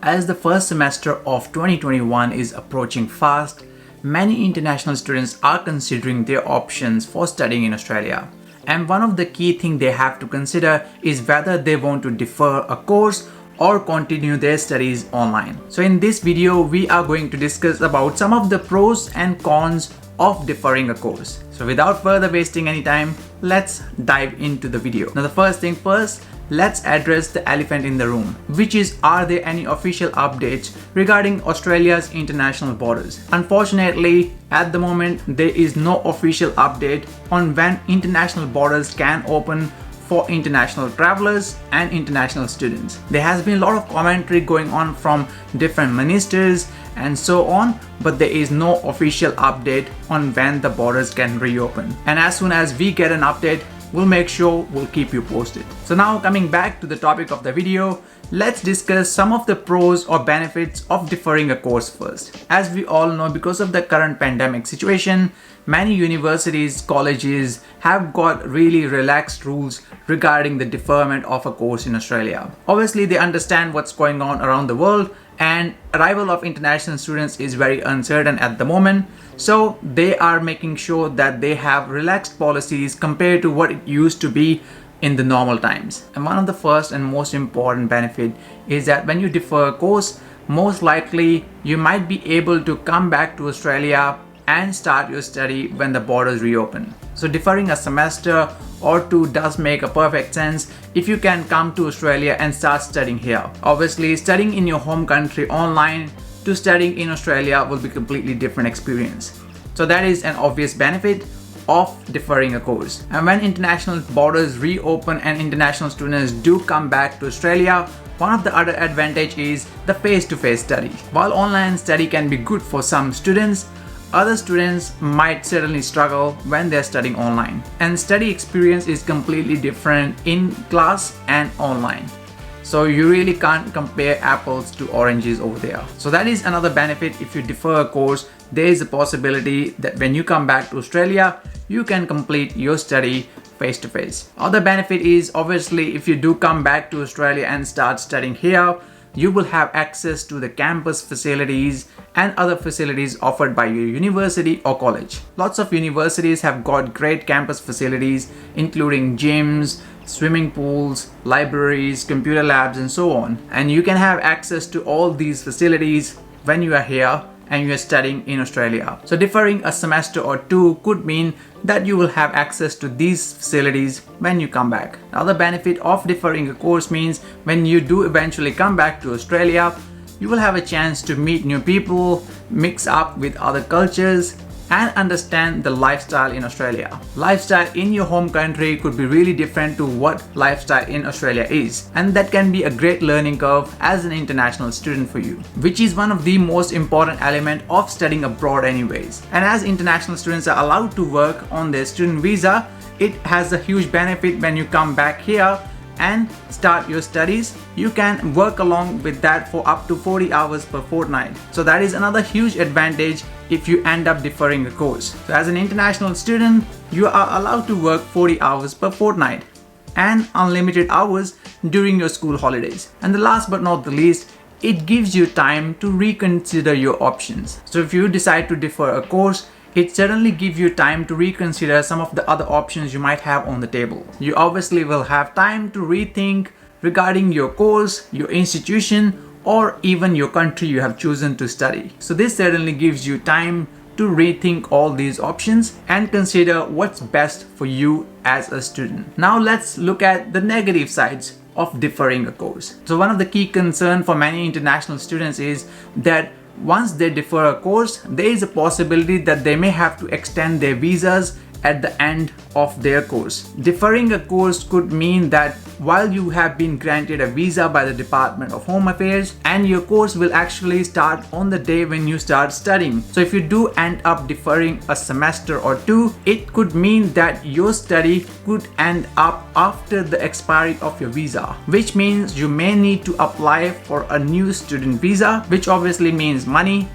As the first semester of 2021 is approaching fast, many international students are considering their options for studying in Australia. And one of the key things they have to consider is whether they want to defer a course or continue their studies online. So in this video, we are going to discuss about some of the pros and cons of deferring a course. So without further wasting any time, let's dive into the video. Now the first thing first, let's address the elephant in the room, which is, are there any official updates regarding Australia's international borders? Unfortunately, at the moment, there is no official update on when international borders can open for international travelers and international students. There has been a lot of commentary going on from different ministers and so on, but there is no official update on when the borders can reopen. And as soon as we get an update, we'll make sure we'll keep you posted. So now coming back to the topic of the video, let's discuss some of the pros or benefits of deferring a course first. As we all know, because of the current pandemic situation, many universities, colleges have got really relaxed rules regarding the deferment of a course in Australia. Obviously, they understand what's going on around the world, and arrival of international students is very uncertain at the moment. So they are making sure that they have relaxed policies compared to what it used to be in the normal times. And one of the first and most important benefit is that when you defer a course, most likely you might be able to come back to Australia and start your study when the borders reopen. So deferring a semester or two does make a perfect sense if you can come to Australia and start studying here. Obviously, studying in your home country online to studying in Australia will be a completely different experience. So that is an obvious benefit of deferring a course. And when international borders reopen and international students do come back to Australia, one of the other advantage is the face-to-face study. While online study can be good for some students, other students might certainly struggle when they're studying online. And study experience is completely different in class and online. So you really can't compare apples to oranges over there. So that is another benefit. If you defer a course, there is a possibility that when you come back to Australia, you can complete your study face to face. Other benefit is, obviously, if you do come back to Australia and start studying here, you will have access to the campus facilities and other facilities offered by your university or college. Lots of universities have got great campus facilities, including gyms, swimming pools, libraries, computer labs, and so on. And you can have access to all these facilities when you are here and you are studying in Australia. So deferring a semester or two could mean that you will have access to these facilities when you come back. The other benefit of deferring a course means when you do eventually come back to Australia, you will have a chance to meet new people, mix up with other cultures, and understand the lifestyle in Australia. Lifestyle in your home country could be really different to what lifestyle in Australia is, and that can be a great learning curve as an international student for you, which is one of the most important element of studying abroad anyways. And as international students are allowed to work on their student visa, it has a huge benefit when you come back here and start your studies. You can work along with that for up to 40 hours per fortnight. So that is another huge advantage if you end up deferring a course. So as an international student, you are allowed to work 40 hours per fortnight and unlimited hours during your school holidays. And the last but not the least, it gives you time to reconsider your options. So if you decide to defer a course, it certainly gives you time to reconsider some of the other options you might have on the table. You obviously will have time to rethink regarding your course, your institution, or even your country you have chosen to study. So this certainly gives you time to rethink all these options and consider what's best for you as a student. Now let's look at the negative sides of deferring a course. So one of the key concerns for many international students is that once they defer a course, there is a possibility that they may have to extend their visas at the end of their course. Deferring a course could mean that while you have been granted a visa by the Department of Home Affairs, and your course will actually start on the day when you start studying. So if you do end up deferring a semester or two, it could mean that your study could end up after the expiry of your visa, which means you may need to apply for a new student visa, which obviously means money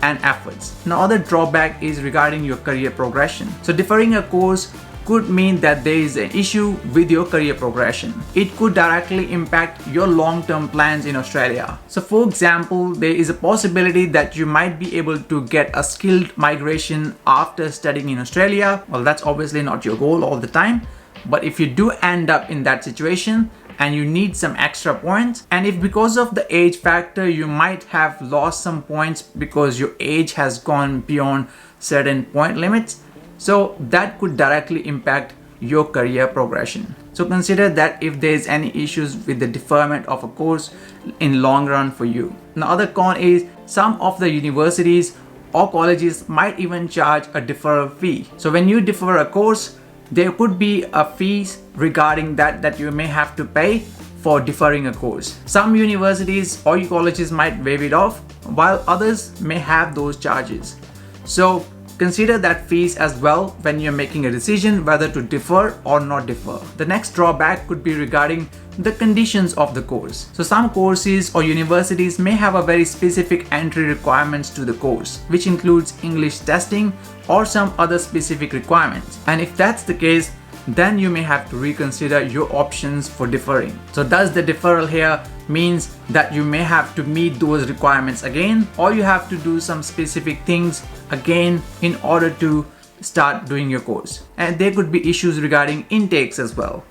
and efforts. Now, other drawback is regarding your career progression. So deferring a course could mean that there is an issue with your career progression. It could directly impact your long-term plans in Australia. So for example, there is a possibility that you might be able to get a skilled migration after studying in Australia. Well, that's obviously not your goal all the time, but if you do end up in that situation and you need some extra points, and if because of the age factor you might have lost some points because your age has gone beyond certain point limits, so that could directly impact your career progression. So consider that if there is any issues with the deferment of a course in long run for you. The other con is some of the universities or colleges might even charge a deferral fee. So when you defer a course, there could be a fees regarding that you may have to pay for deferring a course. Some universities or colleges might waive it off, while others may have those charges. So consider that fees as well when you're making a decision whether to defer or not defer. The next drawback could be regarding the conditions of the course. So some courses or universities may have a very specific entry requirements to the course, which includes English testing or some other specific requirements. And if that's the case, then you may have to reconsider your options for deferring. So does the deferral here means that you may have to meet those requirements again, or you have to do some specific things again in order to start doing your course. And there could be issues regarding intakes as well,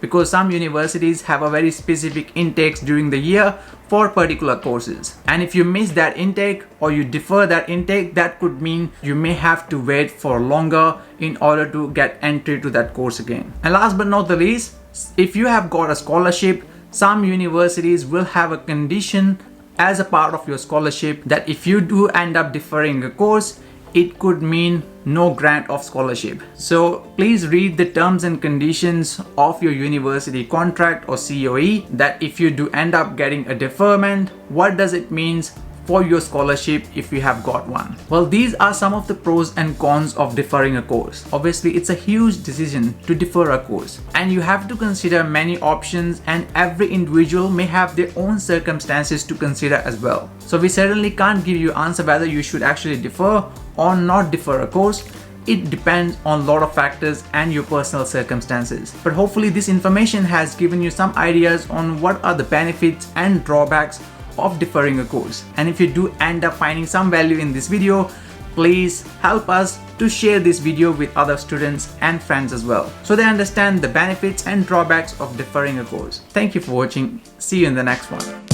because some universities have a very specific intakes during the year for particular courses. And if you miss that intake or you defer that intake, that could mean you may have to wait for longer in order to get entry to that course again. And last but not the least, if you have got a scholarship, some universities will have a condition as a part of your scholarship that if you do end up deferring a course, it could mean no grant of scholarship. So please read the terms and conditions of your university contract or COE, that if you do end up getting a deferment, what does it mean for your scholarship if you have got one. Well, these are some of the pros and cons of deferring a course. Obviously, it's a huge decision to defer a course, and you have to consider many options, and every individual may have their own circumstances to consider as well. So we certainly can't give you answer whether you should actually defer or not defer a course. It depends on a lot of factors and your personal circumstances. But hopefully this information has given you some ideas on what are the benefits and drawbacks of deferring a course. And if you do end up finding some value in this video, please help us to share this video with other students and friends as well, so they understand the benefits and drawbacks of deferring a course. Thank you for watching. See you in the next one.